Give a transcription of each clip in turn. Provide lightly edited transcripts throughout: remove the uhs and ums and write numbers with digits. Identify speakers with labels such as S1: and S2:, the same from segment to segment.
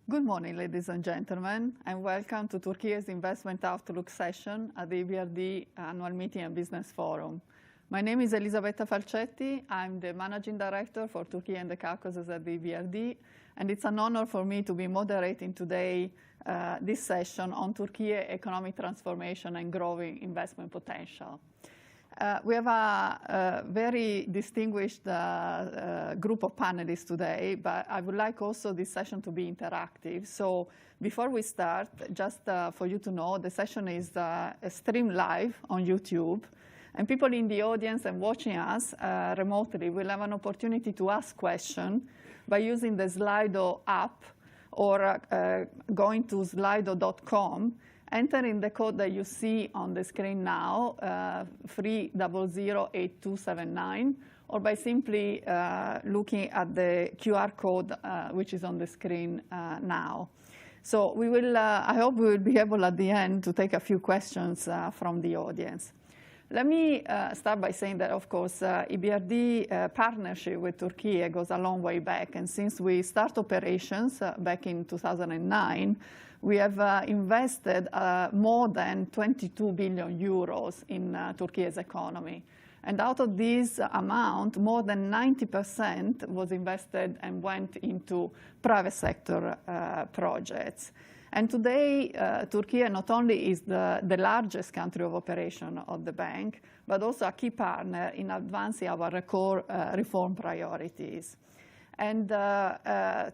S1: Good morning, ladies and gentlemen, and welcome to Turkey's Investment Outlook session at the EBRD Annual Meeting and Business Forum. My name is Elisabetta Falcetti. I'm the Managing Director for Turkey and the Caucasus at the EBRD, and it's an honor for me to be moderating today this session on Turkey economic transformation and growing investment potential. We have a very distinguished group of panelists today, but I would like also this session to be interactive. So before we start, just for you to know, the session is streamed live on YouTube. And people in the audience and watching us remotely will have an opportunity to ask questions by using the Slido app or going to slido.com. Entering the code that you see on the screen now, 3008279, or by simply looking at the QR code which is on the screen now. So we will, I hope we will be able at the end to take a few questions from the audience. Let me start by saying that, of course, EBRD partnership with Turkey goes a long way back. And since we start operations back in 2009, we have invested more than 22 billion euros in Turkey's economy. And out of this amount, more than 90% was invested and went into private sector projects. And today, Turkey not only is the largest country of operation of the bank, but also a key partner in advancing our core reform priorities. And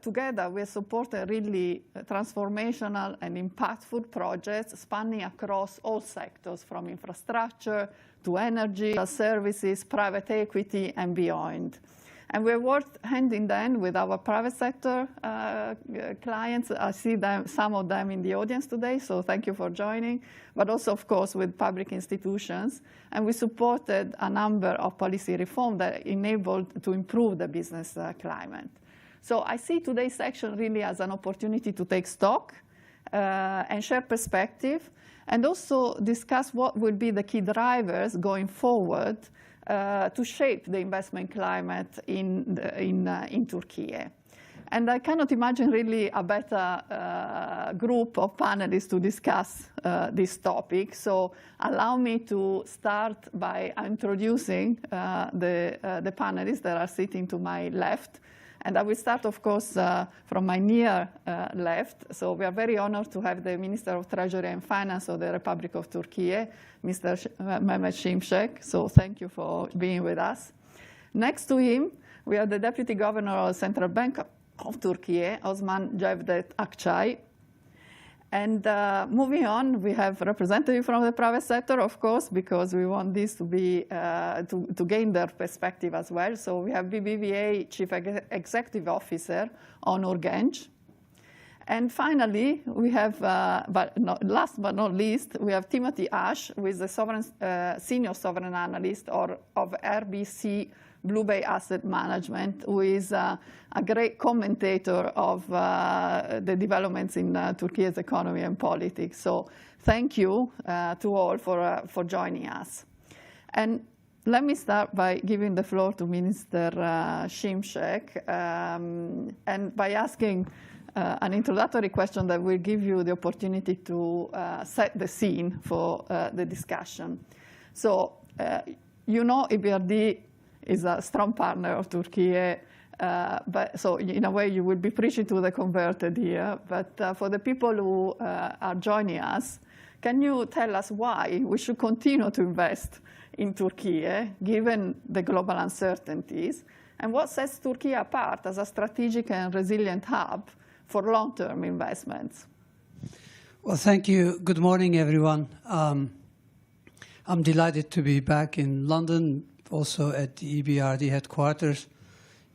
S1: together, we supported really transformational and impactful projects spanning across all sectors, from infrastructure to energy, services, private equity, and beyond. And we worked hand in hand with our private sector clients. I see some of them in the audience today, so thank you for joining. But also, of course, with public institutions. And we supported a number of policy reform that enabled to improve the business climate. So I see today's section really as an opportunity to take stock and share perspective, and also discuss what will be the key drivers going forward to shape the investment climate in Turkey. And I cannot imagine really a better group of panelists to discuss this topic. So allow me to start by introducing the panelists that are sitting to my left. And I will start, of course, from my near left. So we are very honored to have the Minister of Treasury and Finance of the Republic of Turkey, Mr. Mehmet Şimşek. So thank you for being with us. Next to him, we have the Deputy Governor of the Central Bank of Turkey, Osman Cevdet Akçay. And moving on, we have representatives from the private sector, of course, because we want this to be to gain their perspective as well. So we have BBVA Chief Executive Officer, Onur Genç. And finally, we have, last but not least, we have Timothy Ash, who is the Senior Sovereign Analyst of RBC Blue Bay Asset Management, who is a great commentator of the developments in Turkey's economy and politics. So thank you to all for joining us. And let me start by giving the floor to Minister Şimşek, and by asking an introductory question that will give you the opportunity to set the scene for the discussion. So you know EBRD is a strong partner of Turkey, but so in a way you will be preaching to the converted here. But for the people who are joining us, can you tell us why we should continue to invest in Turkey, given the global uncertainties, and what sets Turkey apart as a strategic and resilient hub for long-term investments?
S2: Well, thank you. Good morning, everyone. I'm delighted to be back in London, also at the EBRD headquarters.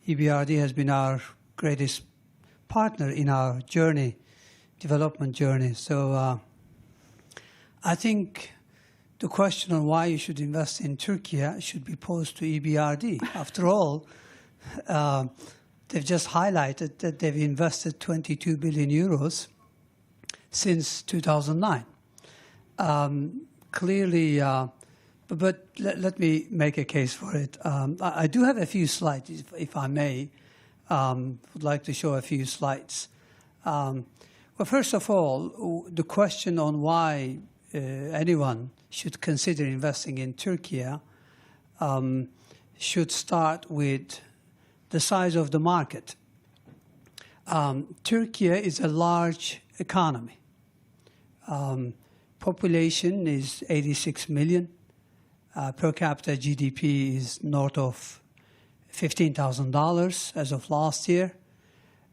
S2: EBRD has been our greatest partner in our journey, development journey. So I think the question on why you should invest in Turkey should be posed to EBRD. After all, they've just highlighted that they've invested 22 billion euros since 2009. Clearly, but let me make a case for it. I do have a few slides, if I may. Would like to show a few slides. Well, first of all, the question on why anyone should consider investing in Turkey should start with the size of the market. Turkey is a large economy. Population is 86 million. Per capita GDP is north of $15,000 as of last year.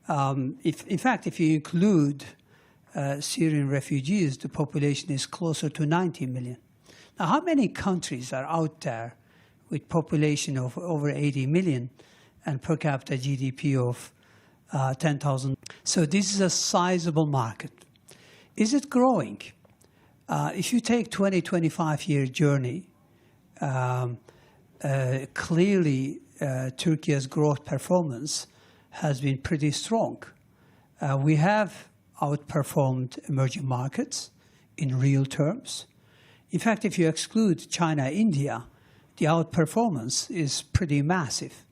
S2: In fact, if you include Syrian refugees, the population is closer to 90 million. Now, how many countries are out there with population of over 80 million and per capita GDP of 10,000? So this is a sizable market. Is it growing? If you take 20-25-year journey, clearly Turkey's growth performance has been pretty strong. We have outperformed emerging markets in real terms. In fact, if you exclude China, India, the outperformance is pretty massive.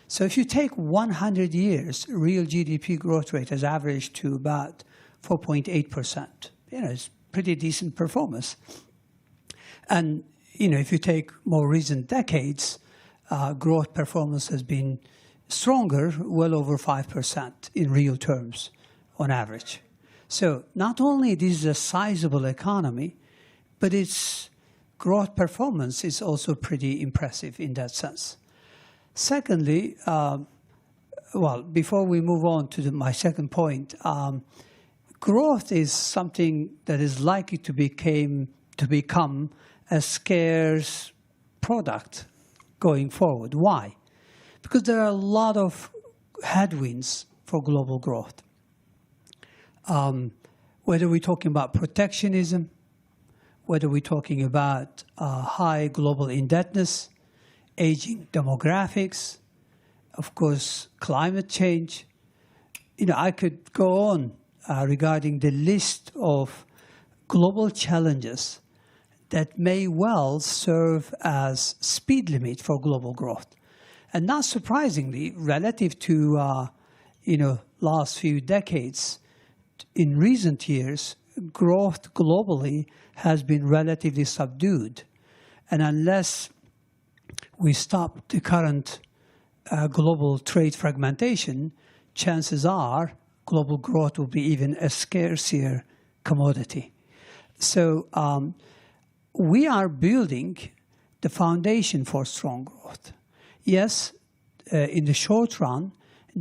S2: So if you take 100 years, real GDP growth rate has averaged to about 4.8%. It's pretty decent performance. And if you take more recent decades, growth performance has been stronger, well over 5% in real terms on average. So not only this is a sizable economy, but its growth performance is also pretty impressive in that sense. Secondly, well, before we move on to my second point, growth is something that is likely to become a scarce product going forward. Why? Because there are a lot of headwinds for global growth. Whether we're talking about protectionism, whether we're talking about high global indebtedness, aging demographics, of course, climate change. I could go on regarding the list of global challenges that may well serve as speed limit for global growth. And not surprisingly, relative to last few decades, in recent years, growth globally has been relatively subdued. And unless we stop the current global trade fragmentation, chances are global growth will be even a scarcer commodity. So we are building the foundation for strong growth. Yes, in the short run,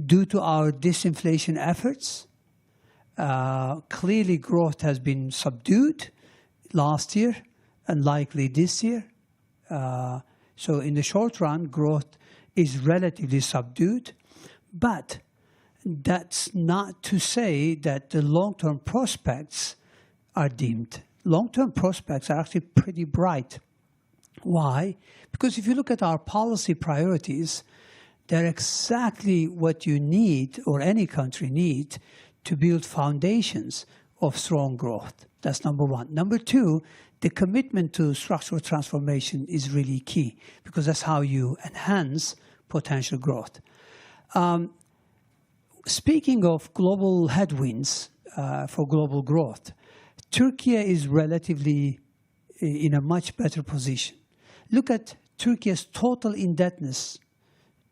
S2: due to our disinflation efforts, clearly growth has been subdued last year and likely this year. So in the short run, growth is relatively subdued. But that's not to say that the long-term prospects are dimmed. Long-term prospects are actually pretty bright. Why? Because if you look at our policy priorities, they're exactly what you need, or any country needs, to build foundations of strong growth. That's number one. Number two, the commitment to structural transformation is really key, because that's how you enhance potential growth. Speaking of global headwinds for global growth, Turkey is relatively in a much better position. Look at Turkey's total indebtedness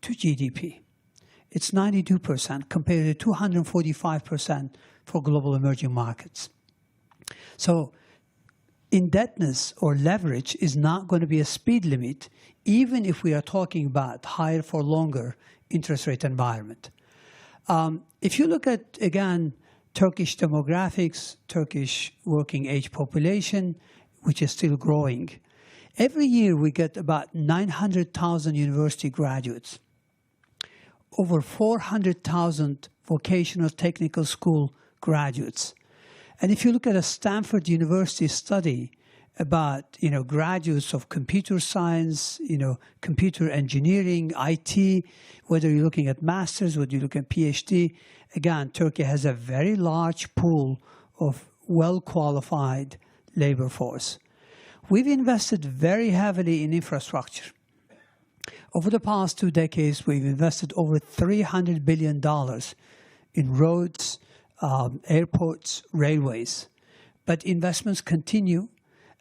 S2: to GDP. It's 92% compared to 245% for global emerging markets. So indebtedness or leverage is not going to be a speed limit, even if we are talking about higher for longer interest rate environment. If you look at, again, Turkish demographics, Turkish working age population, which is still growing, every year we get about 900,000 university graduates, over 400,000 vocational technical school graduates. And if you look at a Stanford University study about graduates of computer science, computer engineering, IT, whether you're looking at masters, whether you look at PhD, again, Turkey has a very large pool of well-qualified labor force. We've invested very heavily in infrastructure. Over the past 2 decades, we've invested over $300 billion in roads, airports, railways. But investments continue,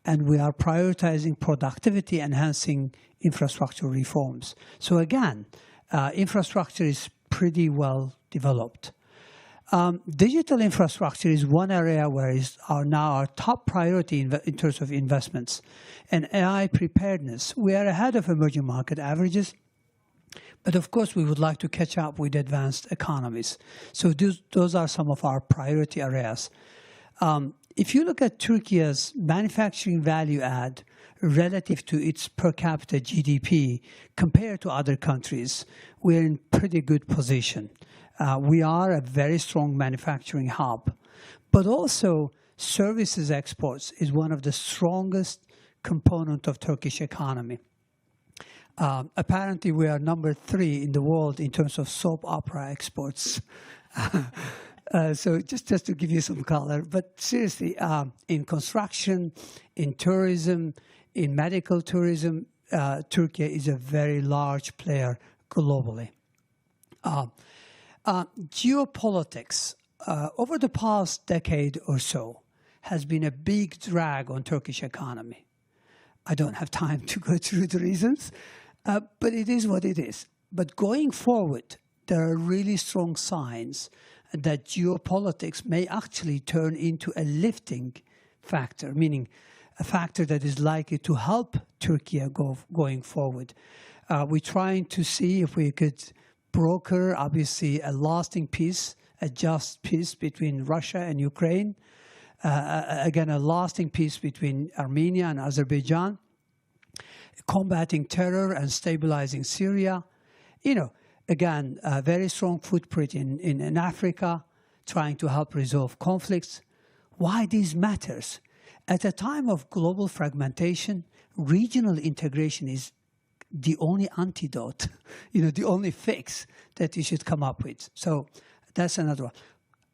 S2: and we are prioritizing productivity, enhancing infrastructure reforms. So again, infrastructure is pretty well developed. Digital infrastructure is one area where is now our top priority in terms of investments. And AI preparedness, we are ahead of emerging market averages. But of course, we would like to catch up with advanced economies. So those are some of our priority areas. If you look at Turkey's manufacturing value add relative to its per capita GDP compared to other countries, we're in pretty good position. We are a very strong manufacturing hub. But also, services exports is one of the strongest components of Turkish economy. Apparently, we are number 3 in the world in terms of soap opera exports. So just to give you some color. But seriously, in construction, in tourism, in medical tourism, Turkey is a very large player globally. Geopolitics, over the past decade or so, has been a big drag on Turkish economy. I don't have time to go through the reasons, but it is what it is. But going forward, there are really strong signs that geopolitics may actually turn into a lifting factor, meaning a factor that is likely to help Turkey going forward. We're trying to see if we could broker, obviously, a lasting peace, a just peace between Russia and Ukraine. Again, a lasting peace between Armenia and Azerbaijan. Combating terror and stabilizing Syria. You know, again, a very strong footprint in Africa, trying to help resolve conflicts. Why this matters? At a time of global fragmentation, regional integration is the only antidote, the only fix that you should come up with. So that's another one.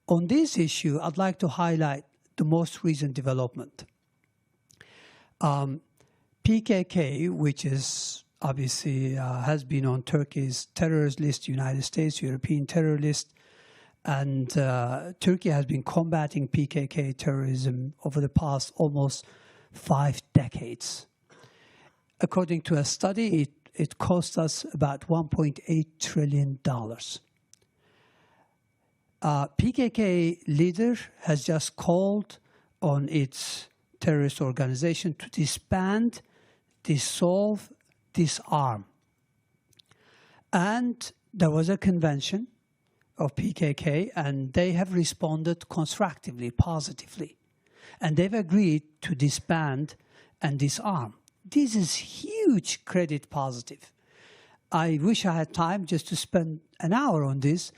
S2: On this issue, I'd like to highlight the most recent development. PKK, which is obviously has been on Turkey's terrorist list, United States, European terror list, and Turkey has been combating PKK terrorism over the past almost 5 decades. According to a study, it cost us about $1.8 trillion. PKK leader has just called on its terrorist organization to disband, dissolve, disarm. And there was a convention of PKK, and they have responded constructively, positively. And they've agreed to disband and disarm. This is huge credit positive. I wish I had time just to spend an hour on this,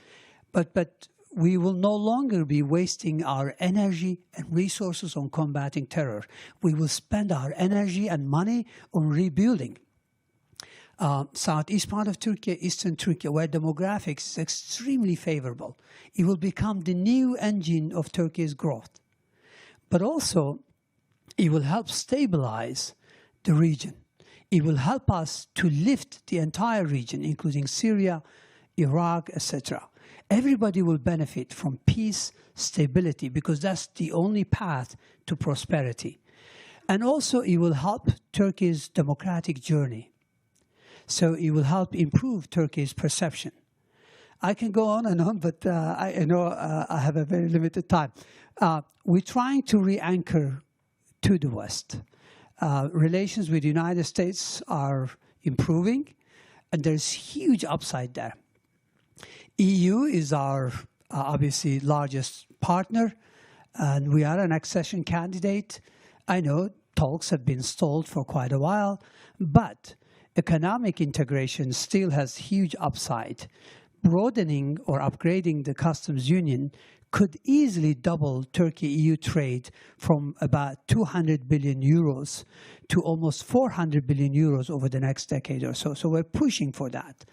S2: but we will no longer be wasting our energy and resources on combating terror. We will spend our energy and money on rebuilding. Southeast part of Turkey, eastern Turkey, where demographics is extremely favorable. It will become the new engine of Turkey's growth. But also, it will help stabilize the region. It will help us to lift the entire region, including Syria, Iraq, etc. Everybody will benefit from peace, stability, because that's the only path to prosperity. And also, it will help Turkey's democratic journey. So it will help improve Turkey's perception. I can go on and on, but I know I have a very limited time. We're trying to re-anchor to the West. Relations with the United States are improving, and there's huge upside there. EU is our, obviously, largest partner, and we are an accession candidate. I know talks have been stalled for quite a while, but economic integration still has huge upside. Broadening or upgrading the customs union could easily double Turkey-EU trade from about 200 billion euros to almost 400 billion euros over the next decade or so. So we're pushing for that.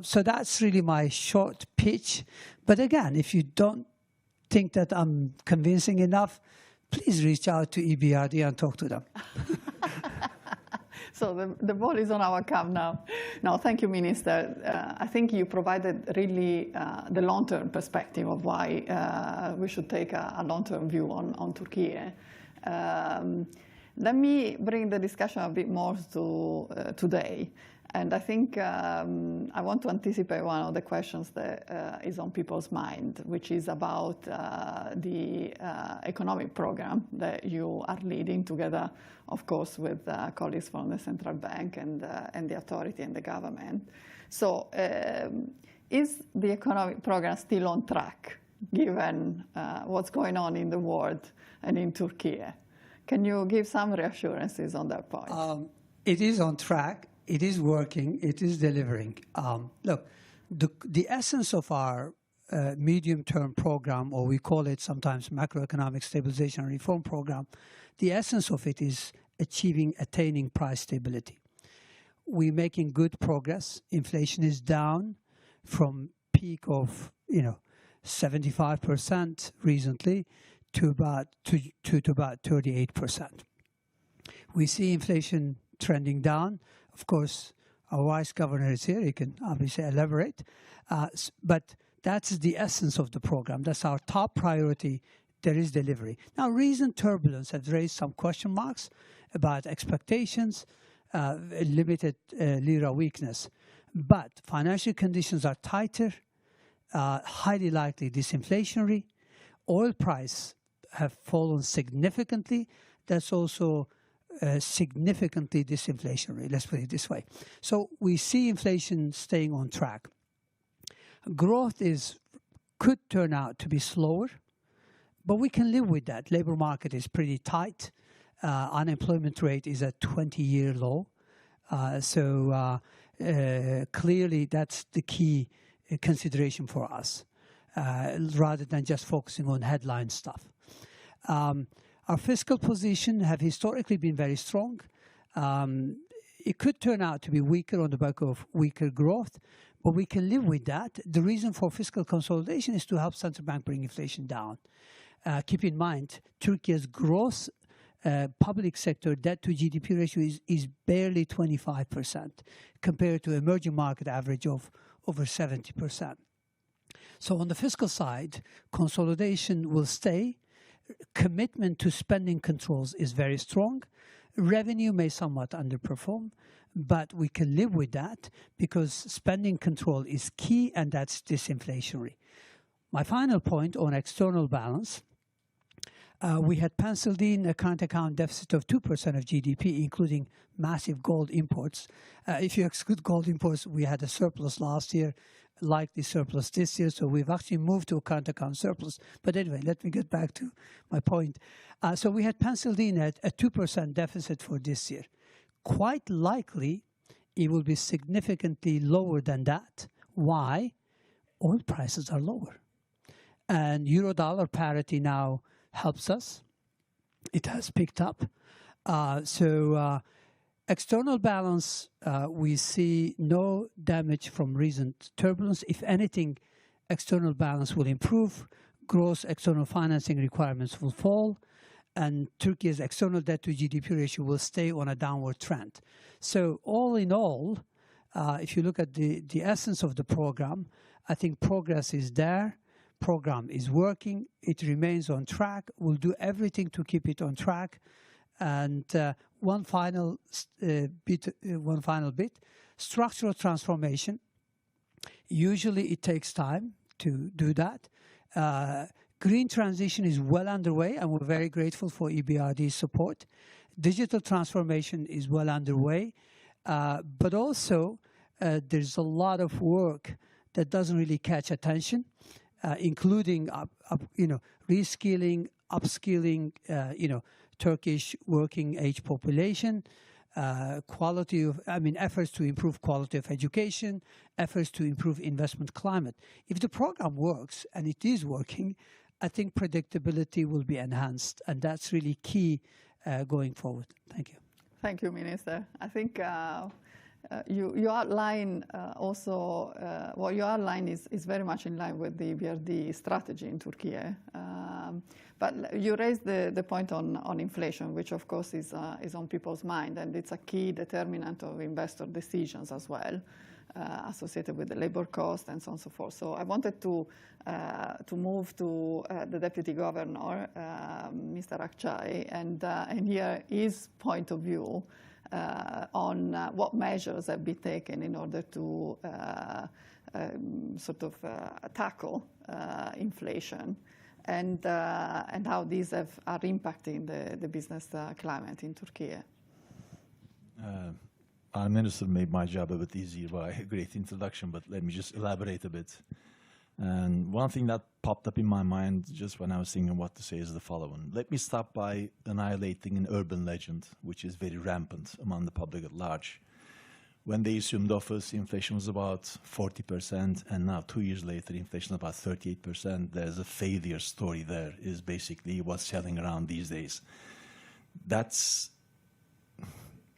S2: So that's really my short pitch. But again, if you don't think that I'm convincing enough, please reach out to EBRD and talk to them.
S1: So the ball is on our camp now. No, thank you, Minister. I think you provided really the long-term perspective of why we should take a long-term view on Türkiye. Let me bring the discussion a bit more to today. And I think I want to anticipate one of the questions that is on people's mind, which is about the economic program that you are leading together, of course, with colleagues from the central bank and the authority and the government. So is the economic program still on track, given what's going on in the world and in Türkiye? Can you give some reassurances on that point?
S2: It is on track. It is working. It is delivering. Look, the essence of our medium-term program, or we call it sometimes macroeconomic stabilization and reform program, the essence of it is attaining price stability. We're making good progress. Inflation is down from peak of 75% recently to about 38%. We see inflation trending down. Of course, our vice governor is here. He can obviously elaborate. But that's the essence of the program. That's our top priority. There is delivery. Now, recent turbulence has raised some question marks about expectations, limited lira weakness. But financial conditions are tighter, highly likely disinflationary. Oil price have fallen significantly. That's also significantly disinflationary, let's put it this way. So we see inflation staying on track. Growth could turn out to be slower, but we can live with that. Labor market is pretty tight. Unemployment rate is at 20-year low. So clearly that's the key consideration for us, rather than just focusing on headline stuff. Our fiscal position have historically been very strong. It could turn out to be weaker on the back of weaker growth, but we can live with that. The reason for fiscal consolidation is to help central bank bring inflation down. Keep in mind, Turkey's gross public sector debt to GDP ratio is barely 25% compared to emerging market average of over 70%. So on the fiscal side, consolidation will stay. Commitment to spending controls is very strong. Revenue may somewhat underperform, but we can live with that because spending control is key, and that's disinflationary. My final point on external balance, we had penciled in a current account deficit of 2% of GDP, including massive gold imports. If you exclude gold imports, we had a surplus last year, likely surplus this year, so we've actually moved to a current account surplus. But anyway, let me get back to my point. So we had penciled in a 2% deficit for this year. Quite likely, it will be significantly lower than that. Why? Oil prices are lower. And euro-dollar parity now helps us. It has picked up. External balance, we see no damage from recent turbulence. If anything, external balance will improve. Gross external financing requirements will fall. And Turkey's external debt to GDP ratio will stay on a downward trend. So all in all, if you look at the essence of the program, I think progress is there. Program is working. It remains on track. We'll do everything to keep it on track. And one final bit, structural transformation. Usually it takes time to do that. Green transition is well underway, and we're very grateful for EBRD's support. Digital transformation is well underway, but also there's a lot of work that doesn't really catch attention, including reskilling, upskilling, Turkish working age population, efforts to improve quality of education, efforts to improve investment climate. If the program works, and it is working, I think predictability will be enhanced, and that's really key going forward. Thank you.
S1: Thank you, Minister. I think you outline also, what you outline is very much in line with the EBRD strategy in Türkiye. But you raised the point on inflation, which of course is on people's mind, and it's a key determinant of investor decisions as well, associated with the labor cost and so on and so forth. So I wanted to move to the Deputy Governor, Mr. Akçay, and hear his point of view on what measures have been taken in order to tackle inflation, and how these are impacting the business climate in Turkey.
S3: Our minister made my job a bit easier by a great introduction, but let me just elaborate a bit. And one thing that popped up in my mind just when I was thinking what to say is the following. Let me start by annihilating an urban legend, which is very rampant among the public at large. When they assumed office, inflation was about 40%, and now 2 years later, inflation is about 38%. There's a failure story there, is basically what's selling around these days. That's,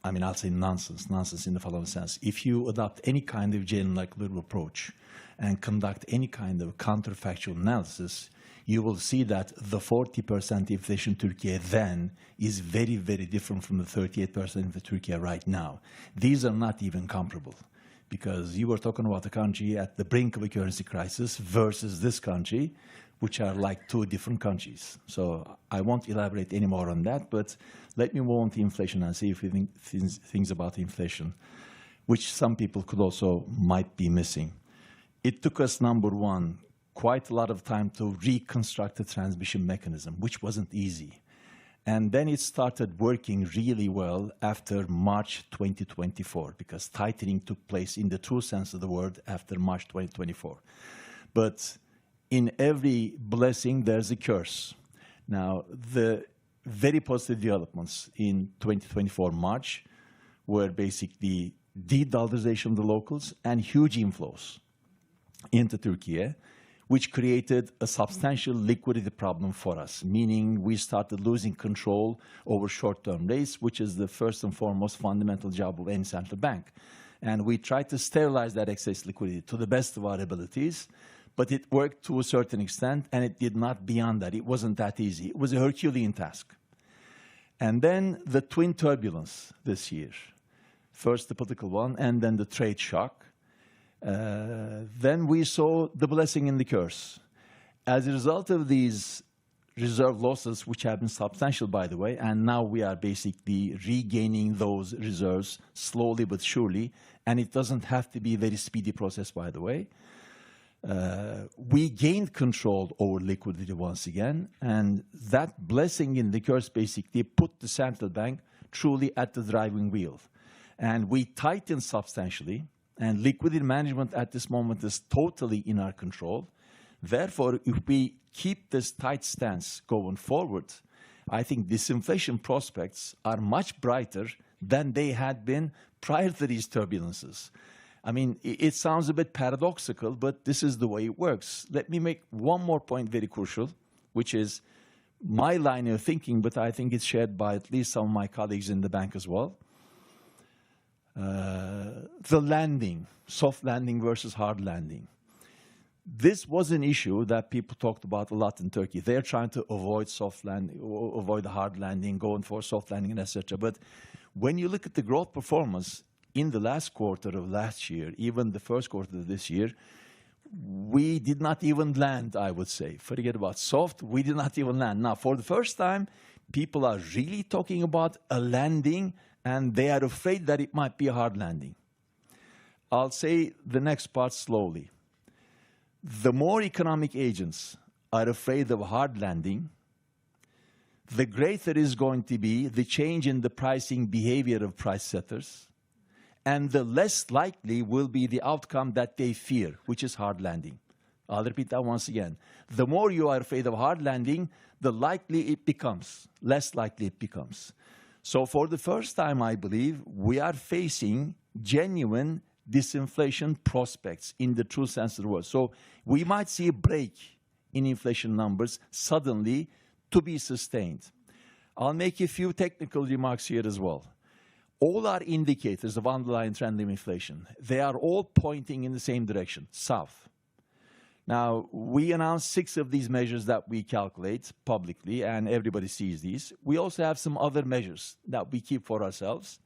S3: I mean, I'll say nonsense in the following sense. If you adopt any kind of general approach and conduct any kind of counterfactual analysis, you will see that the 40% inflation in Turkey then is very, very different from the 38% in Turkey right now. These are not even comparable, because you were talking about a country at the brink of a currency crisis versus this country, which are like two different countries. So I won't elaborate any more on that, but let me move on to inflation and see if we think things about inflation, which some people could also might be missing. It took us, number one, quite a lot of time to reconstruct the transmission mechanism, which wasn't easy. And then it started working really well after March 2024, because tightening took place in the true sense of the word after March 2024. But in every blessing, there's a curse. Now, the very positive developments in 2024 March were basically de-dollarization of the locals and huge inflows into Turkey, which created a substantial liquidity problem for us, meaning we started losing control over short-term rates, which is the first and foremost fundamental job of any central bank. And we tried to sterilize that excess liquidity to the best of our abilities, but it worked to a certain extent, and it did not beyond that. It wasn't that easy. It was a Herculean task. And then the twin turbulence this year, first the political one, and then the trade shock. Then we saw the blessing and the curse. As a result of these reserve losses, which have been substantial, by the way, and now we are basically regaining those reserves slowly but surely, and it doesn't have to be a very speedy process, by the way. We gained control over liquidity once again, and that blessing in the curse basically put the central bank truly at the driving wheel. And we tightened substantially, and liquidity management at this moment is totally in our control. Therefore, if we keep this tight stance going forward, I think disinflation prospects are much brighter than they had been prior to these turbulences. I mean, it sounds a bit paradoxical, but this is the way it works. Let me make one more point very crucial, which is my line of thinking, but I think it's shared by at least some of my colleagues in the bank as well. The landing, soft landing versus hard landing. This was an issue that people talked about a lot in Turkey. They're trying to avoid soft landing, avoid the hard landing, going for soft landing, etc. But when you look at the growth performance in the last quarter of last year, even the first quarter of this year, we did not even land, I would say. Forget about soft, we did not even land. Now, for the first time, people are really talking about a landing, and they are afraid that it might be a hard landing. I'll say the next part slowly. The more economic agents are afraid of a hard landing, the greater is going to be the change in the pricing behavior of price setters, and the less likely will be the outcome that they fear, which is hard landing. I'll repeat that once again. The more you are afraid of hard landing, the likely it becomes, less likely it becomes. So for the first time, I believe, we are facing genuine disinflation prospects in the true sense of the word. So we might see a break in inflation numbers suddenly to be sustained. I'll make a few technical remarks here as well. All our indicators of underlying trend of inflation, they are all pointing in the same direction, south. Now, we announced 6 of these measures that we calculate publicly, and everybody sees these. We also have some other measures that we keep for ourselves.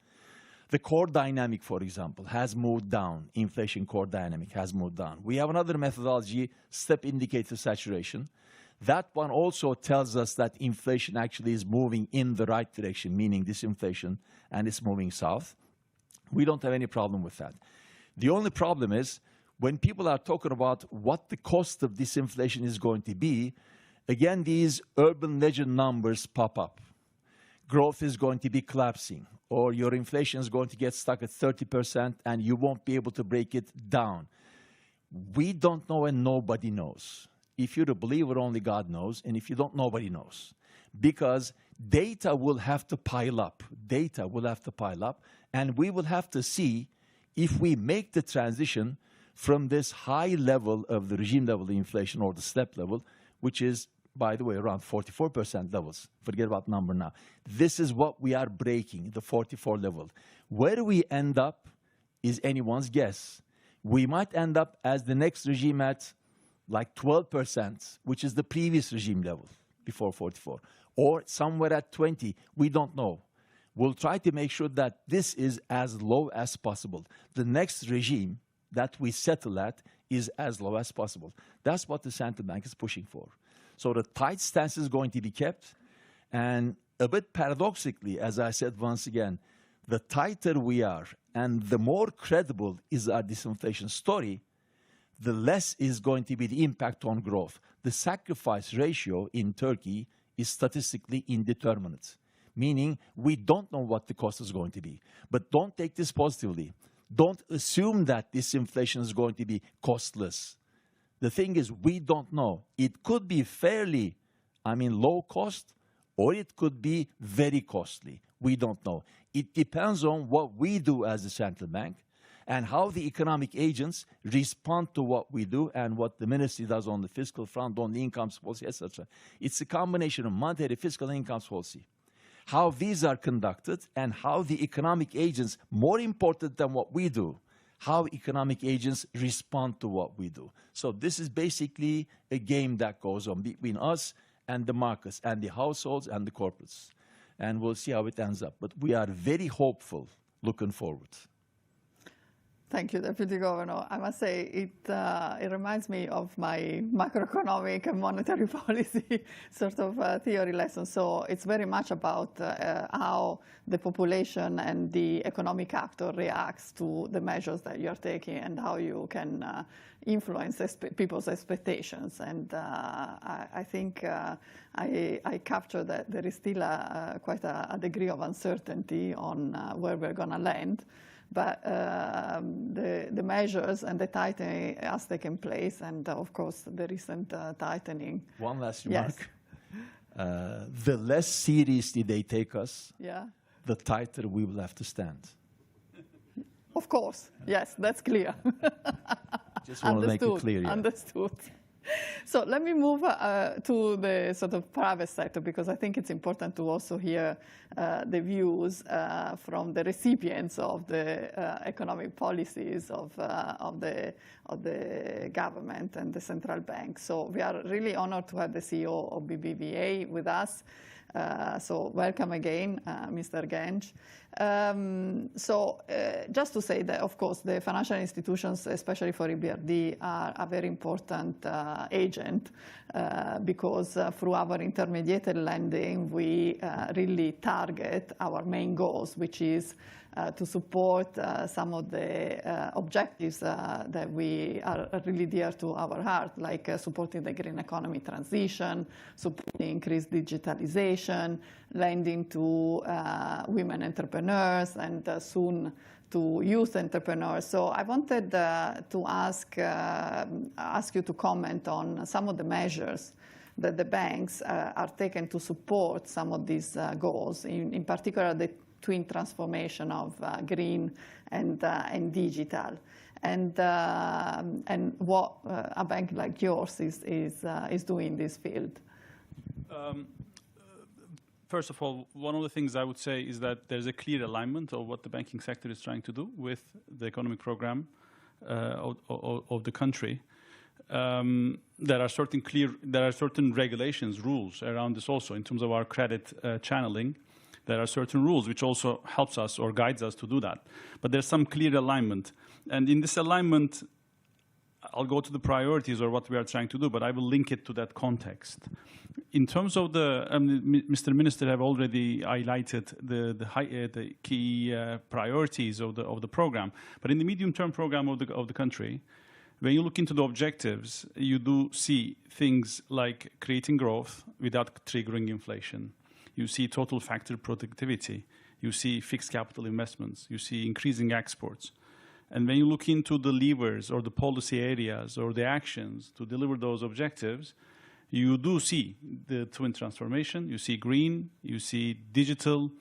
S3: The core dynamic, for example, has moved down. Inflation core dynamic has moved down. We have another methodology, step indicator saturation. That one also tells us that inflation actually is moving in the right direction, meaning disinflation, and it's moving south. We don't have any problem with that. The only problem is when people are talking about what the cost of disinflation is going to be, again, these urban legend numbers pop up. Growth is going to be collapsing, or your inflation is going to get stuck at 30% and you won't be able to break it down. We don't know and nobody knows. If you're a believer, only God knows, and if you don't, nobody knows. Because data will have to pile up. Data will have to pile up, and we will have to see if we make the transition from this high level of the regime level inflation or the step level, which is, by the way, around 44% levels. Forget about number now. This is what we are breaking, the 44 level. Where we end up is anyone's guess. We might end up as the next regime at like 12%, which is the previous regime level before 44, or somewhere at 20. We don't know. We'll try to make sure that this is as low as possible. The next regime that we settle at is as low as possible. That's what the central bank is pushing for. So the tight stance is going to be kept. And a bit paradoxically, as I said once again, the tighter we are and the more credible is our disinflation story, the less is going to be the impact on growth. The sacrifice ratio in Turkey is statistically indeterminate, meaning we don't know what the cost is going to be. But don't take this positively. Don't assume that this inflation is going to be costless. The thing is, we don't know. It could be fairly, low cost, or it could be very costly. We don't know. It depends on what we do as the central bank and how the economic agents respond to what we do and what the ministry does on the fiscal front, on the incomes policy, etc. It's a combination of monetary, fiscal, and incomes policy. How these are conducted and how the economic agents, more important than what we do, how economic agents respond to what we do. So this is basically a game that goes on between us and the markets and the households and the corporates. And we'll see how it ends up. But we are very hopeful looking forward.
S1: Thank you, Deputy Governor. I must say, it reminds me of my macroeconomic and monetary policy sort of theory lesson. So it's very much about how the population and the economic actor reacts to the measures that you're taking and how you can influence people's expectations. And I think I capture that there is still quite a degree of uncertainty on where we're going to land. But the measures and the tightening has taken place, and of course the recent tightening.
S3: One last remark.
S1: Yes.
S3: The less seriously they take us,
S1: yeah,
S3: the tighter we will have to stand.
S1: Of course, yes, that's clear.
S3: Just want to make it clear. Yeah.
S1: Understood. So let me move to the sort of private sector, because I think it's important to also hear the views from the recipients of the economic policies of the government and the central bank. So we are really honored to have the CEO of BBVA with us. So welcome again, Mr. Genç. Just to say that, of course, the financial institutions, especially for EBRD, are a very important agent because through our intermediated lending, we really target our main goals, which is to support some of the objectives that we are really dear to our heart, like supporting the green economy transition, supporting increased digitalization, lending to women entrepreneurs, and soon to youth entrepreneurs. So I wanted to ask you to comment on some of the measures that the banks are taking to support some of these goals, in particular the twin transformation of green and digital, and what a bank like yours is doing in this field.
S4: First of all, one of the things I would say is that there's a clear alignment of what the banking sector is trying to do with the economic program of the country. there are certain regulations, rules around this also in terms of our credit channeling. There are certain rules which also helps us or guides us to do that. But there's some clear alignment. And in this alignment, I'll go to the priorities or what we are trying to do, but I will link it to that context. In terms of the, Mr. Minister have already highlighted the key priorities of the program. But in the medium-term program of the country, when you look into the objectives, you do see things like creating growth without triggering inflation. You see total factor productivity. You see fixed capital investments. You see increasing exports. And when you look into the levers or the policy areas or the actions to deliver those objectives, you do see the twin transformation. You see green, you see digital,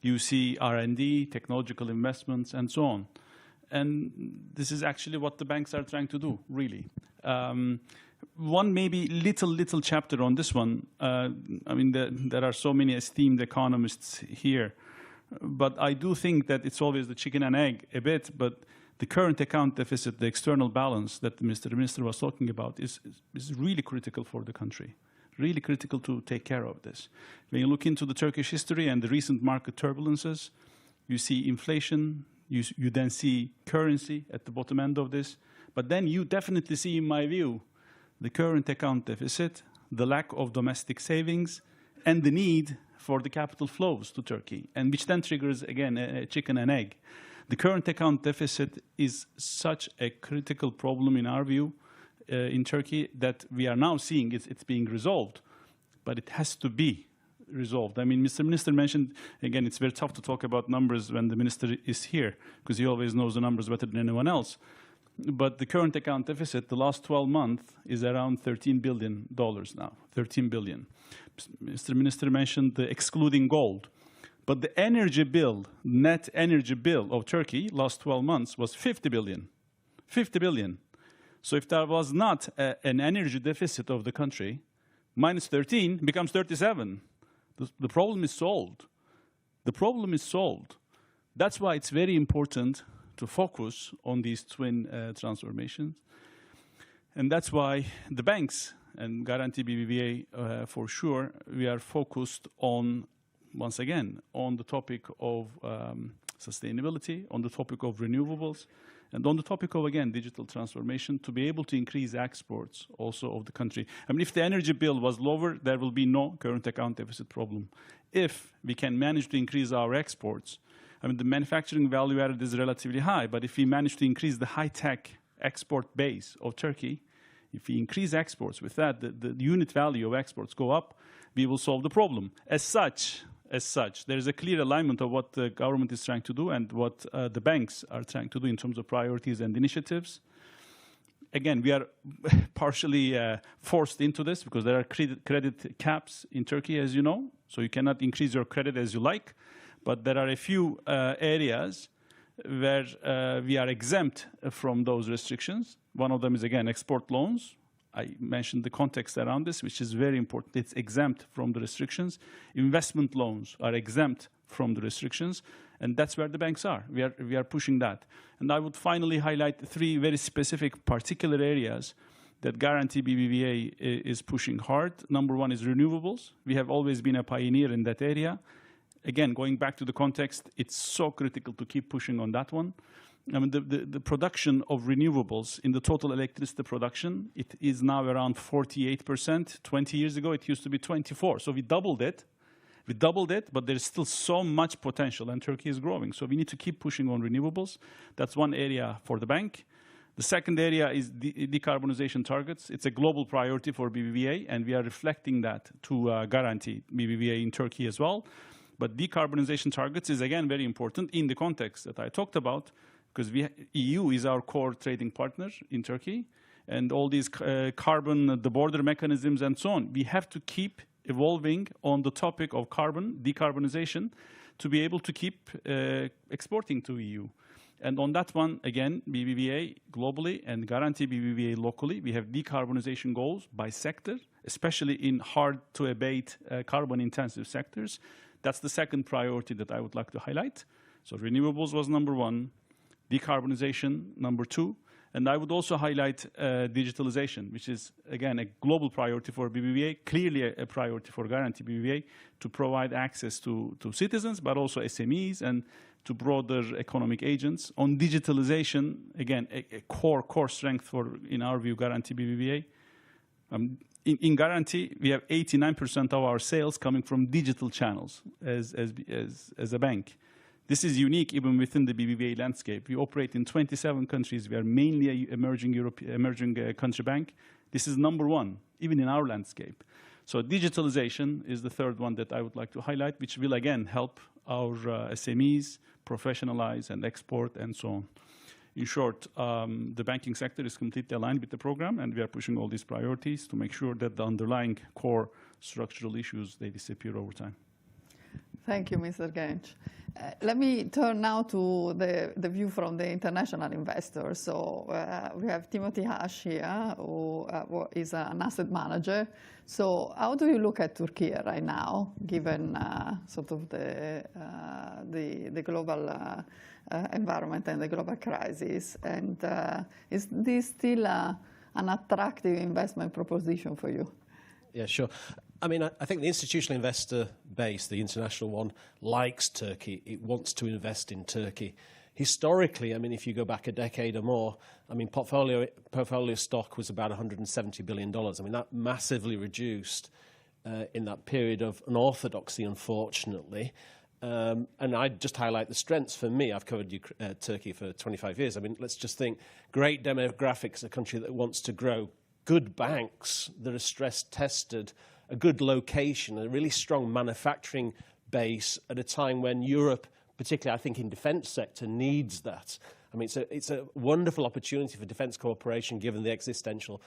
S4: you see R&D, technological investments, and so on. And this is actually what the banks are trying to do, really. One maybe little chapter on this one. I mean, there are so many esteemed economists here. But I do think that it's always the chicken and egg a bit, but the current account deficit, the external balance that Mr. Minister was talking about is really critical for the country, really critical to take care of this. When you look into the Turkish history and the recent market turbulences, you see inflation, you then see currency at the bottom end of this, but then you definitely see, in my view, the current account deficit, the lack of domestic savings, and the need for the capital flows to Turkey, and which then triggers, again, a chicken and egg. The current account deficit is such a critical problem in our view in Turkey that we are now seeing it's being resolved, but it has to be resolved. I mean, Mr. Minister mentioned, again, it's very tough to talk about numbers when the minister is here because he always knows the numbers better than anyone else. But the current account deficit, the last 12 months, is around $13 billion now, 13 billion. Mr. Minister mentioned the excluding gold. But the energy bill, net energy bill of Turkey last 12 months was 50 billion. 50 billion. So if there was not an energy deficit of the country, minus 13 becomes 37. The problem is solved. The problem is solved. That's why it's very important to focus on these twin transformations. And that's why the banks and Garanti BBVA, for sure, we are focused on, once again, on the topic of sustainability, on the topic of renewables, and on the topic of, again, digital transformation to be able to increase exports also of the country. I mean, if the energy bill was lower, there will be no current account deficit problem. If we can manage to increase our exports, I mean, the manufacturing value added is relatively high, but if we manage to increase the high-tech export base of Turkey, if we increase exports with that, the unit value of exports go up, we will solve the problem. As such, there is a clear alignment of what the government is trying to do and what the banks are trying to do in terms of priorities and initiatives. Again, we are partially forced into this because there are credit caps in Turkey, as you know, so you cannot increase your credit as you like. But there are a few areas where we are exempt from those restrictions. One of them is, again, export loans. I mentioned the context around this, which is very important. It's exempt from the restrictions. Investment loans are exempt from the restrictions, and that's where the banks are. We are pushing that. And I would finally highlight three very specific particular areas that Garanti BBVA is pushing hard. Number one is renewables. We have always been a pioneer in that area. Again, going back to the context, it's so critical to keep pushing on that one. I mean, the production of renewables in the total electricity production, it is now around 48%. 20 years ago, it used to be 24%. So we doubled it. But there's still so much potential, and Turkey is growing. So we need to keep pushing on renewables. That's one area for the bank. The second area is decarbonization targets. It's a global priority for BBVA, and we are reflecting that to Garanti BBVA in Turkey as well. But decarbonization targets is, again, very important in the context that I talked about, because EU is our core trading partner in Turkey, and all these carbon, the border mechanisms and so on. We have to keep evolving on the topic of decarbonization, to be able to keep exporting to EU. And on that one, again, BBVA globally and Garanti BBVA locally, we have decarbonization goals by sector, especially in hard-to-abate carbon-intensive sectors. That's the second priority that I would like to highlight. So renewables was number one, decarbonization number two, And I would also highlight digitalization, which is, again, a global priority for BBVA, clearly a priority for Guarantee BBVA, to provide access to citizens, but also SMEs and to broader economic agents. On digitalization, again, a core strength for, in our view, Guarantee BBVA. In Guarantee, we have 89% of our sales coming from digital channels as a bank. This is unique even within the BBVA landscape. We operate in 27 countries. We are mainly an emerging country bank. This is number one, even in our landscape. So digitalization is the third one that I would like to highlight, which will again help our SMEs professionalize and export and so on. In short, the banking sector is completely aligned with the program, and we are pushing all these priorities to make sure that the underlying core structural issues, they disappear over time.
S1: Thank you, Mr. Genç. Let me turn now to the view from the international investors. So we have Timothy Hash here, who is an asset manager. So how do you look at Turkey right now, given sort of the global environment and the global crisis? And is this still an attractive investment proposition for you?
S5: Yeah, sure. I mean, I think the institutional investor base, the international one, likes Turkey. It wants to invest in Turkey. Historically, I mean, if you go back a decade or more, I mean, portfolio stock was about $170 billion. I mean, that massively reduced in that period of unorthodoxy, unfortunately. And I'd just highlight the strengths for me. I've covered Turkey for 25 years. I mean, let's just think, great demographics, a country that wants to grow, good banks that are stress tested, a good location, a really strong manufacturing base at a time when Europe, particularly I think in defence sector, needs that. I mean, it's a wonderful opportunity for defence cooperation given the existential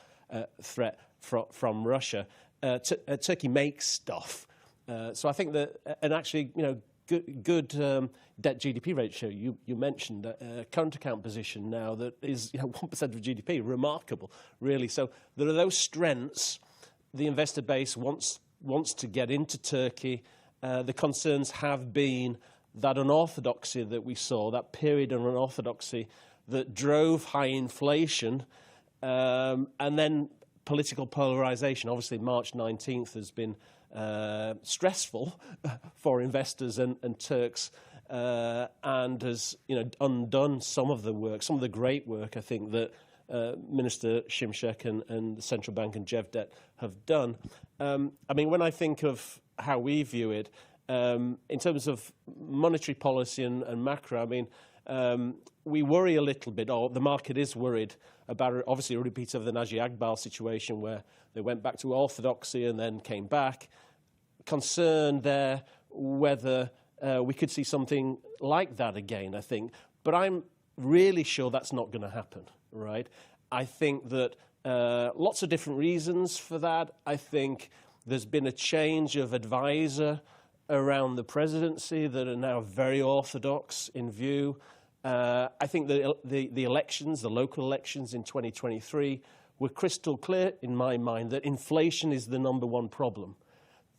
S5: threat from Russia. Turkey makes stuff. So I think that, and actually, you know, good debt GDP ratio. You mentioned a current account position now that is 1% of GDP, remarkable, really. So there are those strengths. The investor base wants to get into Turkey. The concerns have been that unorthodoxy that we saw, that period of unorthodoxy that drove high inflation, and then political polarization. Obviously, March 19th has been stressful for investors and Turks, and has undone some of the work, some of the great work, I think, that Minister Şimşek and the central bank and Cevdet have done. I mean, when I think of how we view it, in terms of monetary policy and macro, I mean, we worry a little bit, or the market is worried about, obviously, a repeat of the Naci Agbal situation where they went back to orthodoxy and then came back. Concerned there whether we could see something like that again, I think. But I'm really sure that's not going to happen, right? I think that lots of different reasons for that. I think there's been a change of advisor around the presidency that are now very orthodox in view. I think the elections, the local elections in 2023, were crystal clear in my mind that inflation is the #1 problem.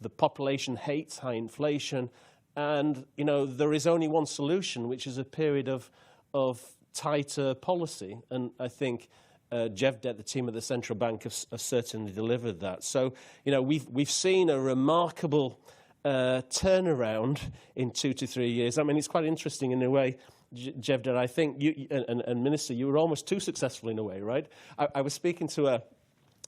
S5: The population hates high inflation, and there is only one solution, which is a period of tighter policy. And I think Cevdet, the team at the central bank, have certainly delivered that. So we've seen a remarkable turnaround in 2 to 3 years. I mean, it's quite interesting in a way, Cevdet. I think you and Minister, you were almost too successful in a way, right? I was speaking to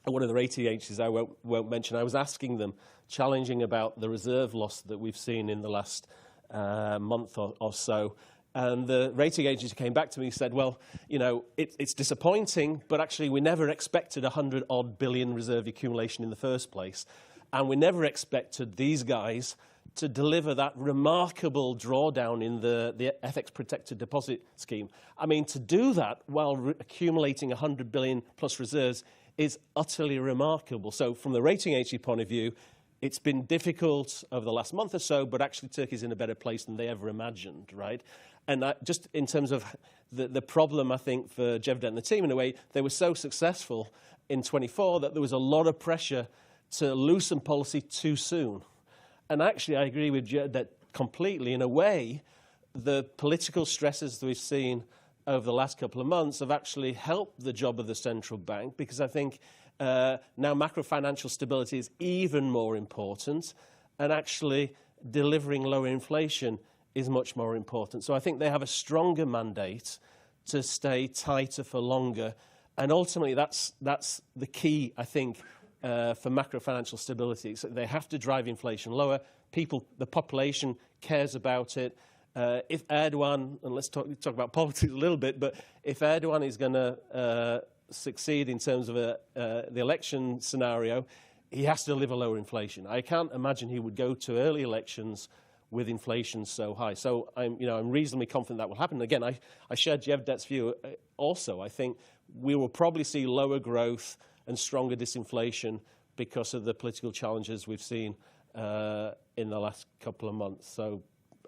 S5: one of the rating agencies I won't mention. I was asking them, challenging about the reserve loss that we've seen in the last month or so. And the rating agency came back to me and said, well, it's disappointing, but actually we never expected 100-odd billion reserve accumulation in the first place. And we never expected these guys to deliver that remarkable drawdown in the FX-protected deposit scheme. I mean, to do that while accumulating 100 billion plus reserves is utterly remarkable. So from the rating agency point of view, it's been difficult over the last month or so, but actually Turkey's in a better place than they ever imagined, right? And just in terms of the problem, I think, for Cevdet and the team, in a way, they were so successful in 24 that there was a lot of pressure to loosen policy too soon. And actually, I agree with Cevdet completely. In a way, the political stresses that we've seen over the last couple of months have actually helped the job of the central bank, because I think now macro-financial stability is even more important, and actually delivering lower inflation is much more important. So I think they have a stronger mandate to stay tighter for longer, and ultimately that's the key, I think, for macro-financial stability. So they have to drive inflation lower. The population cares about it. If Erdogan, and let's talk about politics a little bit, but if Erdogan is going to succeed in terms of the election scenario, he has to deliver lower inflation. I can't imagine he would go to early elections with inflation so high. So I'm reasonably confident that will happen. Again, I share Jevdet's view also. I think we will probably see lower growth and stronger disinflation because of the political challenges we've seen in the last couple of months. So,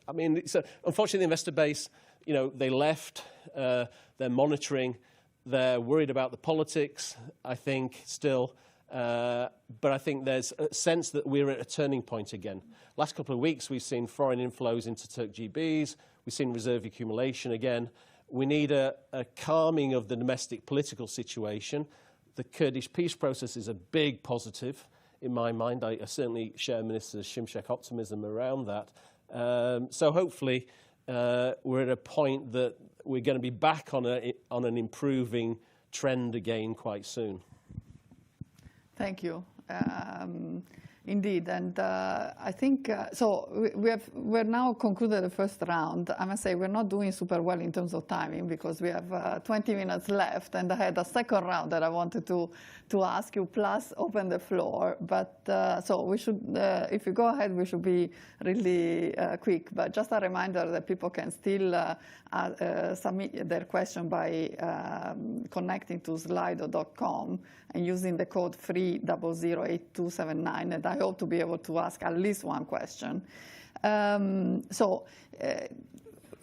S5: I mean, unfortunately, the investor base, they left. They're monitoring. They're worried about the politics, I think, still. But I think there's a sense that we're at a turning point again. Last couple of weeks, we've seen foreign inflows into Turk GBs. We've seen reserve accumulation again. We need a calming of the domestic political situation. The Kurdish peace process is a big positive in my mind. I certainly share Minister Şimşek's optimism around that. So hopefully we're at a point that we're going to be back on an improving trend again quite soon.
S1: Thank you. Indeed, and I think so. We're now concluded the first round. I must say we're not doing super well in terms of timing, because we have 20 minutes left, and I had a second round that I wanted to ask you, plus open the floor. But so we should, if you go ahead, we should be really quick. But just a reminder that people can still submit their question by connecting to slido.com and using the code 3008279, and I hope to be able to ask at least one question.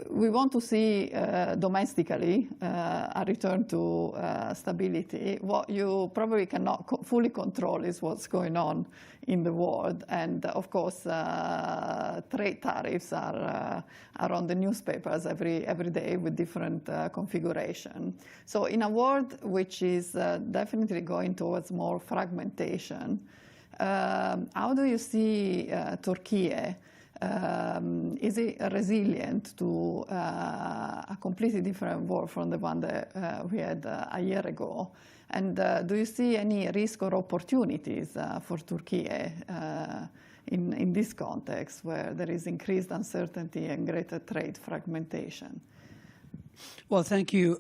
S1: We want to see domestically a return to stability. What you probably cannot fully control is what's going on in the world, and of course trade tariffs are on the newspapers every day with different configuration. So in a world which is definitely going towards more fragmentation, how do you see Türkiye? Is it resilient to a completely different world from the one that we had a year ago? And do you see any risk or opportunities for Türkiye in this context, where there is increased uncertainty and greater trade fragmentation?
S2: Well, thank you.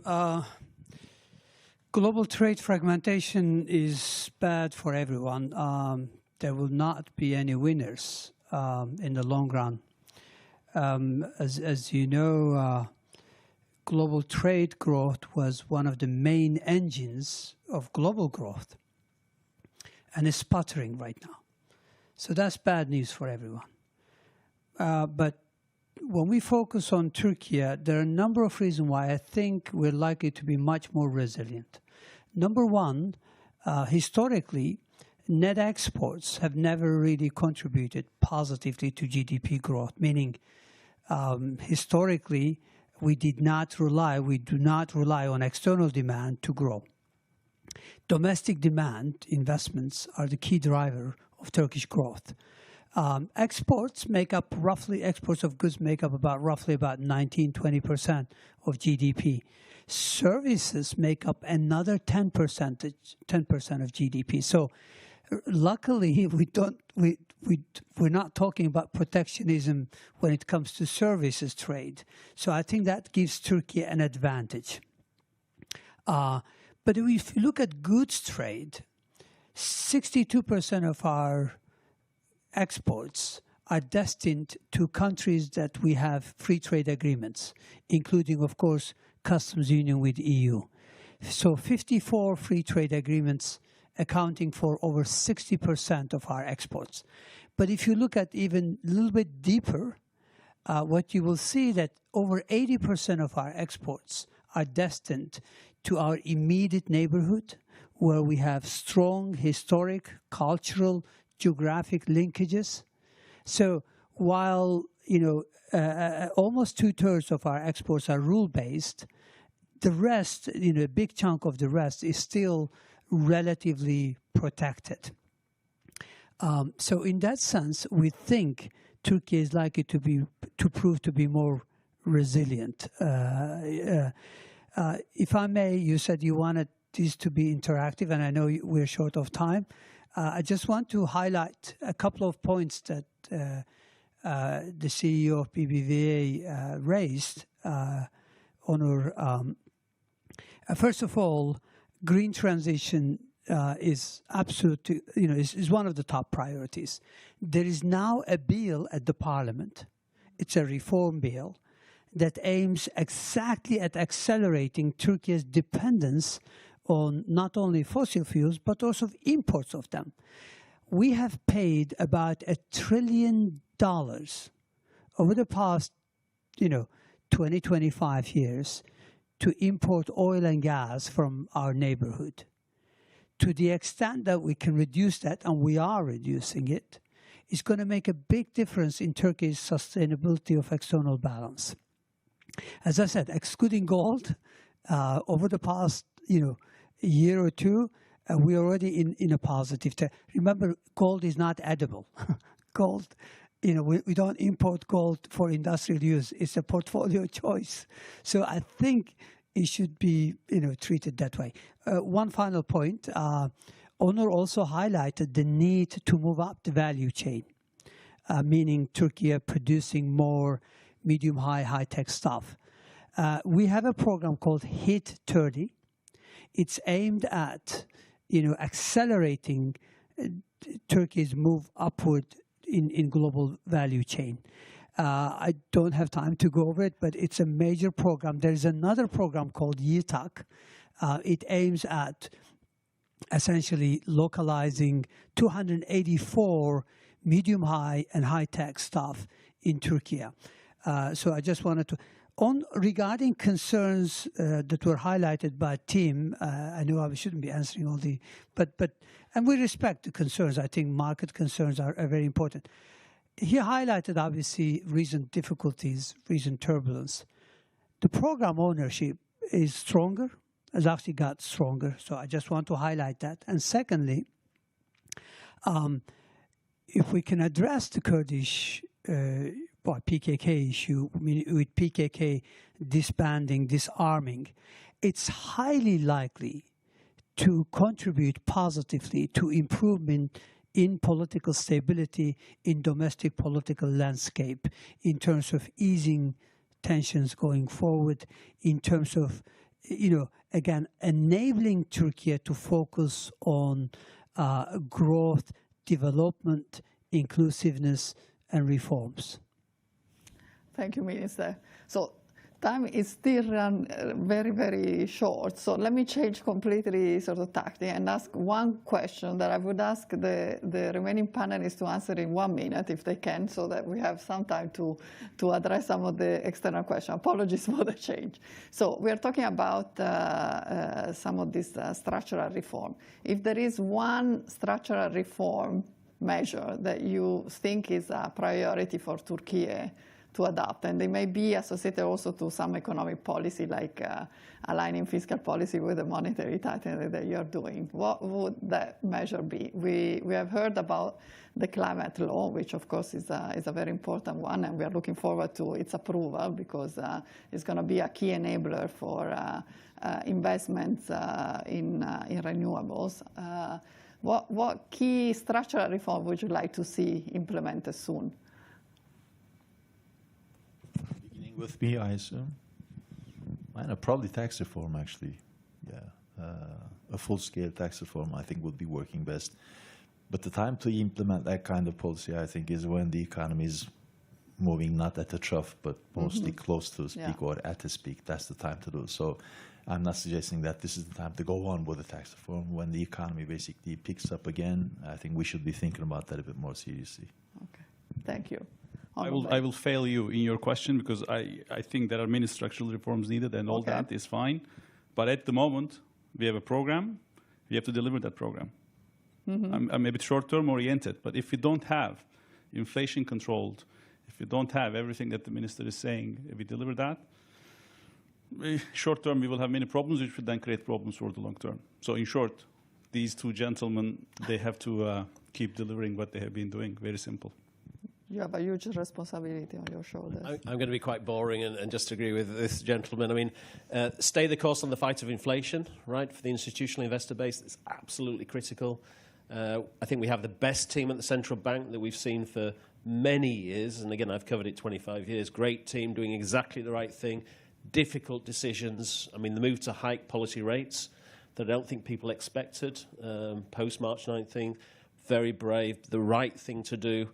S2: Global trade fragmentation is bad for everyone. There will not be any winners in the long run. As you know, global trade growth was one of the main engines of global growth, and it's sputtering right now. So that's bad news for everyone. But when we focus on Turkey, there are a number of reasons why I think we're likely to be much more resilient. Number one, historically, net exports have never really contributed positively to GDP growth, meaning historically we do not rely on external demand to grow. Domestic demand investments are the key driver of Turkish growth. Exports of goods make up roughly about 19-20% of GDP. Services make up another 10% of GDP. So luckily, we're not talking about protectionism when it comes to services trade. So I think that gives Turkey an advantage. But if you look at goods trade, 62% of our exports are destined to countries that we have free trade agreements, including, of course, customs union with EU. So 54 free trade agreements accounting for over 60% of our exports. But if you look at even a little bit deeper, what you will see that over 80% of our exports are destined to our immediate neighborhood, where we have strong historic, cultural, geographic linkages. So while almost 2/3 of our exports are rule-based, the rest, a big chunk of the rest is still relatively protected. So in that sense, we think Turkey is likely to prove to be more resilient. If I may, you said you wanted these to be interactive, and I know we're short of time. I just want to highlight a couple of points that the CEO of BBVA raised. First of all, green transition is absolutely, is one of the top priorities. There is now a bill at the parliament. It's a reform bill that aims exactly at accelerating Turkey's dependence on not only fossil fuels, but also imports of them. We have paid about $1 trillion over the past, 20, 25 years to import oil and gas from our neighborhood. To the extent that we can reduce that, and we are reducing it, it's going to make a big difference in Turkey's sustainability of external balance. As I said, excluding gold, over the past year or two, we're already in a positive. Remember, gold is not edible. Gold, we don't import gold for industrial use. It's a portfolio choice. So I think it should be treated that way. One final point, Onur also highlighted the need to move up the value chain, meaning Turkey producing more medium, high-tech stuff. We have a program called HIT 30. It's aimed at accelerating Turkey's move upward in global value chain. I don't have time to go over it, but it's a major program. There's another program called YTAC. It aims at essentially localizing 284 medium, high, and high-tech stuff in Turkey. So I just wanted to... regarding concerns that were highlighted by Tim, I know I shouldn't be answering all the... And we respect the concerns. I think market concerns are very important. He highlighted, obviously, recent difficulties, recent turbulence. The program ownership is stronger, has actually got stronger. So I just want to highlight that. And secondly, if we can address the Kurdish PKK issue, with PKK disbanding, disarming, it's highly likely to contribute positively to improvement in political stability, in domestic political landscape, in terms of easing tensions going forward, in terms of, again, enabling Turkey to focus on growth, development, inclusiveness, and reforms.
S1: Thank you, Minister. So time is still very, very short. So let me change completely sort of tactic and ask one question that I would ask the remaining panelists to answer in 1 minute, if they can, so that we have some time to address some of the external questions. Apologies for the change. So we are talking about some of this structural reform. If there is one structural reform measure that you think is a priority for Turkey to adopt, and they may be associated also to some economic policy, like aligning fiscal policy with the monetary tightening that you're doing, what would that measure be? We have heard about the climate law, which of course is a very important one, and we are looking forward to its approval because it's going to be a key enabler for investments in renewables. What key structural reform would you like to see implemented soon?
S3: With me, I assume. Probably tax reform, actually. Yeah, a full-scale tax reform, I think, would be working best. But the time to implement that kind of policy, I think, is when the economy is moving not at a trough, but mostly close to its peak or at its peak. That's the time to do it. So I'm not suggesting that this is the time to go on with the tax reform. When the economy basically picks up again, I think we should be thinking about that a bit more seriously.
S1: Okay, thank you.
S4: I will fail you in your question because I think there are many structural reforms needed and all that is fine. But at the moment, we have a program. We have to deliver that program. I'm a bit short-term oriented, but if we don't have inflation controlled, if we don't have everything that the minister is saying, if we deliver that, short term we will have many problems, which will then create problems for the long term. So in short, these two gentlemen, they have to keep delivering what they have been doing. Very simple.
S1: You have a huge responsibility on your shoulders.
S5: I'm going to be quite boring and just agree with this gentleman. I mean, stay the course on the fight of inflation, right? For the institutional investor base, it's absolutely critical. I think we have the best team at the central bank that we've seen for many years. And again, I've covered it 25 years. Great team doing exactly the right thing. Difficult decisions. I mean, the move to hike policy rates that I don't think people expected post-March 19th. Very brave. The right thing to do.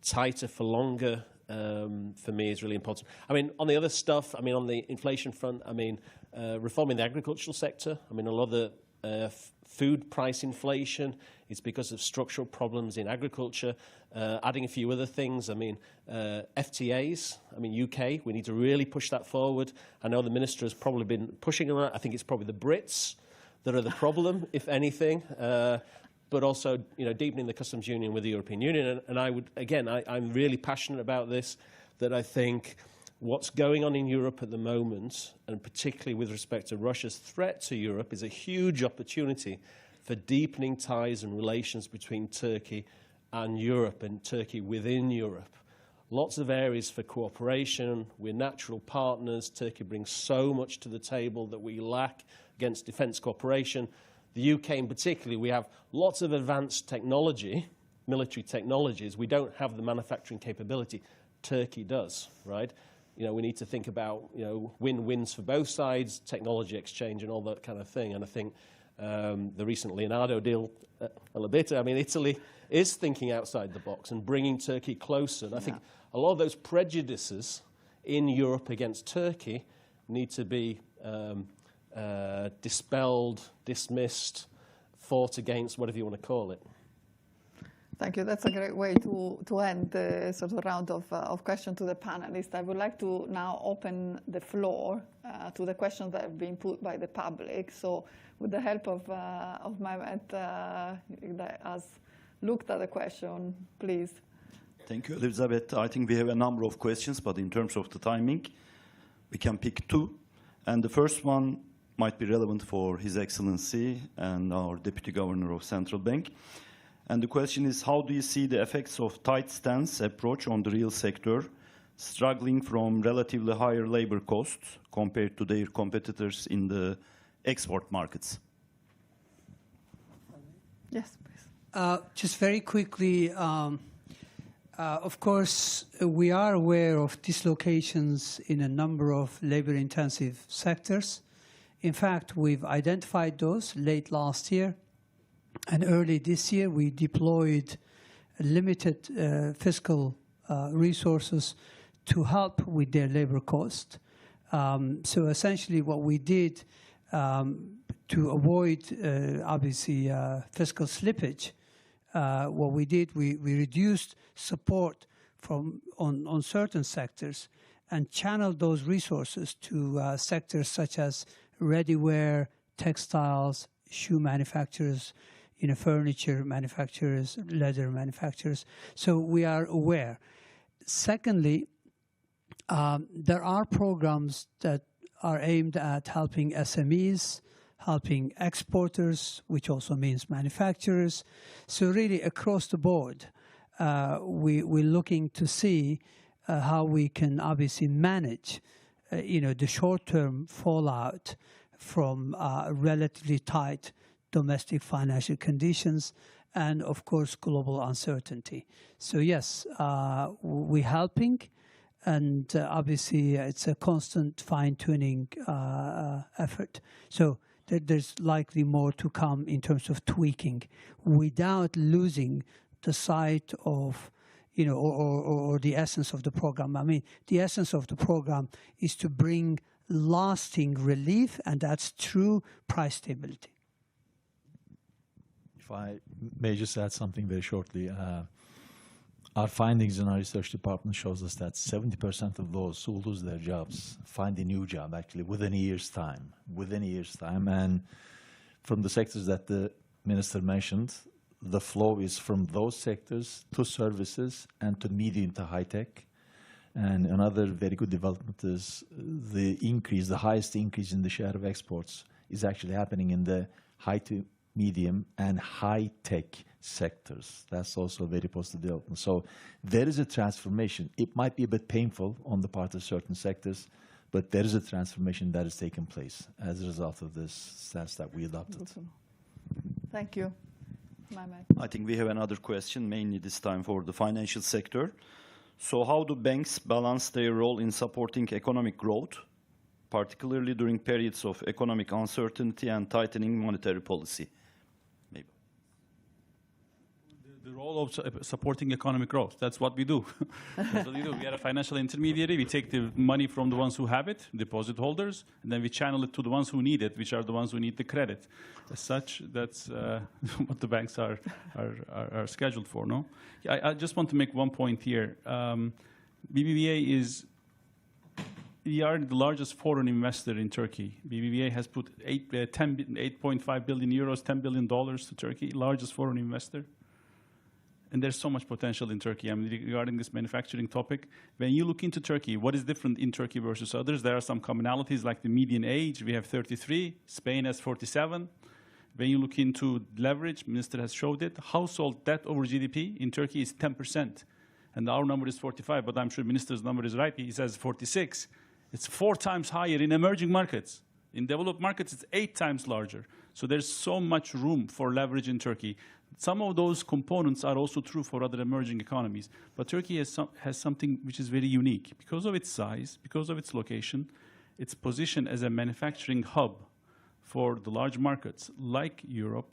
S5: Tighter for longer, for me, is really important. I mean, on the other stuff, I mean, on the inflation front, I mean, reforming the agricultural sector. I mean, a lot of the food price inflation is because of structural problems in agriculture. Adding a few other things, I mean, FTAs, I mean, UK, we need to really push that forward. I know the minister has probably been pushing on that. I think it's probably the Brits that are the problem, if anything. But also, you know, deepening the customs union with the European Union. And I would, again, I'm really passionate about this, that I think what's going on in Europe at the moment, and particularly with respect to Russia's threat to Europe, is a huge opportunity for deepening ties and relations between Turkey and Europe, and Turkey within Europe. Lots of areas for cooperation. We're natural partners. Turkey brings so much to the table that we lack against defence cooperation. The UK in particular, we have lots of advanced technology, military technologies. We don't have the manufacturing capability. Turkey does, right? You know, we need to think about, you know, win-wins for both sides, technology exchange and all that kind of thing. And I think the recent Leonardo deal, a little bit, I mean, Italy is thinking outside the box and bringing Turkey closer. And I think a lot of those prejudices in Europe against Turkey need to be dispelled, dismissed, fought against, whatever you want to call it.
S1: Thank you. That's a great way to end the sort of round of questions to the panelists. I would like to now open the floor to the questions that have been put by the public. So with the help of Mehmet, that has looked at the question, please.
S6: Thank you, Elizabeth. I think we have a number of questions, but in terms of the timing, we can pick two. And the first one might be relevant for His Excellency and our Deputy Governor of Central Bank. And the question is, how do you see the effects of tight stance approach on the real sector, struggling from relatively higher labor costs compared to their competitors in the export markets?
S1: Yes, please.
S2: Just very quickly, of course, we are aware of dislocations in a number of labor-intensive sectors. In fact, we've identified those late last year, and early this year we deployed limited fiscal resources to help with their labor cost. So essentially what we did to avoid, obviously, fiscal slippage, what we did, we reduced support on certain sectors and channeled those resources to sectors such as ready-wear, textiles, shoe manufacturers, furniture manufacturers, leather manufacturers. So we are aware. Secondly, there are programs that are aimed at helping SMEs, helping exporters, which also means manufacturers. So really across the board, we're looking to see how we can obviously manage the short-term fallout from relatively tight domestic financial conditions and, of course, global uncertainty. So yes, we're helping, and obviously it's a constant fine-tuning effort. So there's likely more to come in terms of tweaking without losing the sight of or the essence of the program. I mean, the essence of the program is to bring lasting relief, and that's true price stability.
S3: If I may just add something very shortly. Our findings in our research department shows us that 70% of those who lose their jobs find a new job actually within a year's time. And from the sectors that the minister mentioned, the flow is from those sectors to services and to medium to high tech. And another very good development is the increase, the highest increase in the share of exports is actually happening in the high to medium and high-tech sectors. That's also a very positive development. So there is a transformation. It might be a bit painful on the part of certain sectors, but there is a transformation that has taken place as a result of this stance that we adopted.
S1: Thank you. Mehmet.
S6: I think we have another question, mainly this time for the financial sector. So how do banks balance their role in supporting economic growth, particularly during periods of economic uncertainty and tightening monetary policy? Maybe.
S4: The role of supporting economic growth, that's what we do. That's what we do. We are a financial intermediary. We take the money from the ones who have it, deposit holders, and then we channel it to the ones who need it, which are the ones who need the credit. As such, that's what the banks are scheduled for, no? I just want to make one point here. BBVA we are the largest foreign investor in Turkey. BBVA has put 8.5 billion euros, $10 billion to Turkey, largest foreign investor. And there's so much potential in Turkey. I mean, regarding this manufacturing topic, when you look into Turkey, what is different in Turkey versus others? There are some commonalities like the median age. We have 33. Spain has 47. When you look into leverage, Minister has showed it. Household debt over GDP in Turkey is 10%. And our number is 45, but I'm sure Minister's number is right. He says 46. It's 4 times higher in emerging markets. In developed markets, it's 8 times larger. So there's so much room for leverage in Turkey. Some of those components are also true for other emerging economies. But Turkey has something which is very unique. Because of its size, because of its location, its position as a manufacturing hub for the large markets like Europe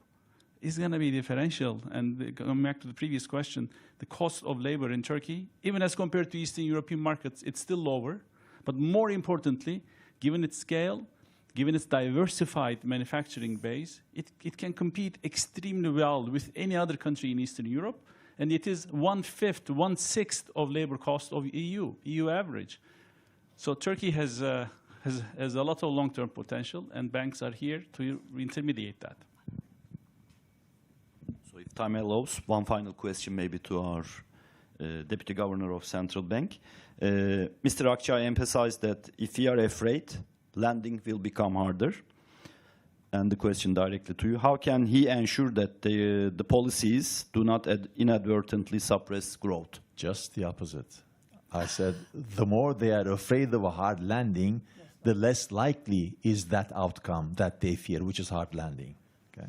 S4: is going to be differential. And going back to the previous question, the cost of labor in Turkey, even as compared to Eastern European markets, it's still lower. But more importantly, given its scale, given its diversified manufacturing base, it can compete extremely well with any other country in Eastern Europe. And it is 1/5, 1/6 of labor cost of EU average. So Turkey has a lot of long-term potential, and banks are here to intermediate that.
S6: So if time allows, one final question maybe to our Deputy Governor of Central Bank. Mr. Akçay emphasized that if we are afraid, lending will become harder. And the question directly to you, how can he ensure that the policies do not inadvertently suppress growth?
S3: Just the opposite. I said, the more they are afraid of a hard landing, the less likely is that outcome that they fear, which is hard landing. Okay?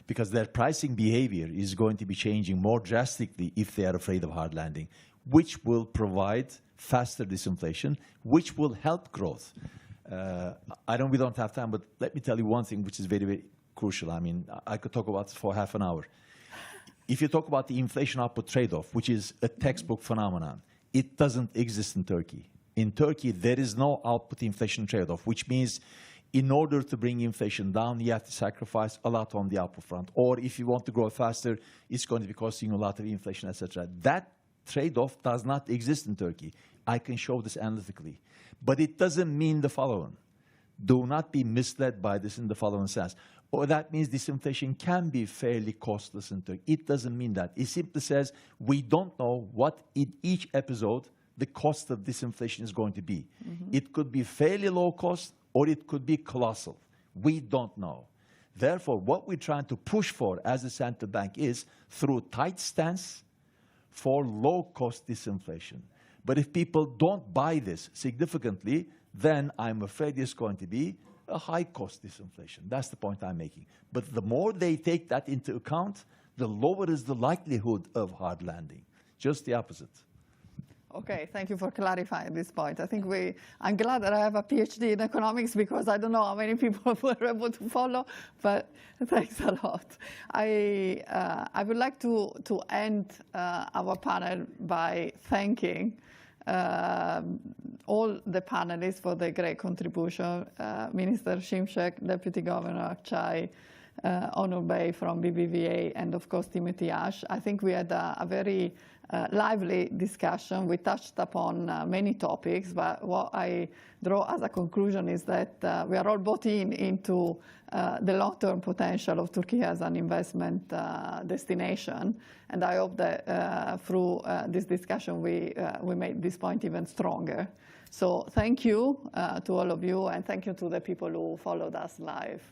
S3: Because their pricing behavior is going to be changing more drastically if they are afraid of hard landing, which will provide faster disinflation, which will help growth. We don't have time, but let me tell you one thing which is very, very crucial. I mean, I could talk about this for half an hour. If you talk about the inflation-output trade-off, which is a textbook phenomenon, it doesn't exist in Turkey. In Turkey, there is no output-inflation trade-off, which means in order to bring inflation down, you have to sacrifice a lot on the output front. Or if you want to grow faster, it's going to be costing you a lot of inflation, etc. That trade-off does not exist in Turkey. I can show this analytically. But it doesn't mean the following. Do not be misled by this in the following sense. Or that means disinflation can be fairly costless in Turkey. It doesn't mean that. It simply says we don't know what in each episode the cost of disinflation is going to be. Mm-hmm. It could be fairly low cost or it could be colossal. We don't know. Therefore, what we're trying to push for as a central bank is through tight stance for low-cost disinflation. But if people don't buy this significantly, then I'm afraid it's going to be a high-cost disinflation. That's the point I'm making. But the more they take that into account, the lower is the likelihood of hard landing. Just the opposite.
S1: Okay, thank you for clarifying this point. I think I'm glad that I have a PhD in economics because I don't know how many people were able to follow, but thanks a lot. I would like to end our panel by thanking all the panelists for the great contribution. Minister Şimşek, Deputy Governor Akçay, Onur Bey from BBVA, and of course Timothy Ash. I think we had a very lively discussion. We touched upon many topics, but what I draw as a conclusion is that we are all bought into the long-term potential of Turkey as an investment destination. And I hope that through this discussion we made this point even stronger. So thank you to all of you, and thank you to the people who followed us live.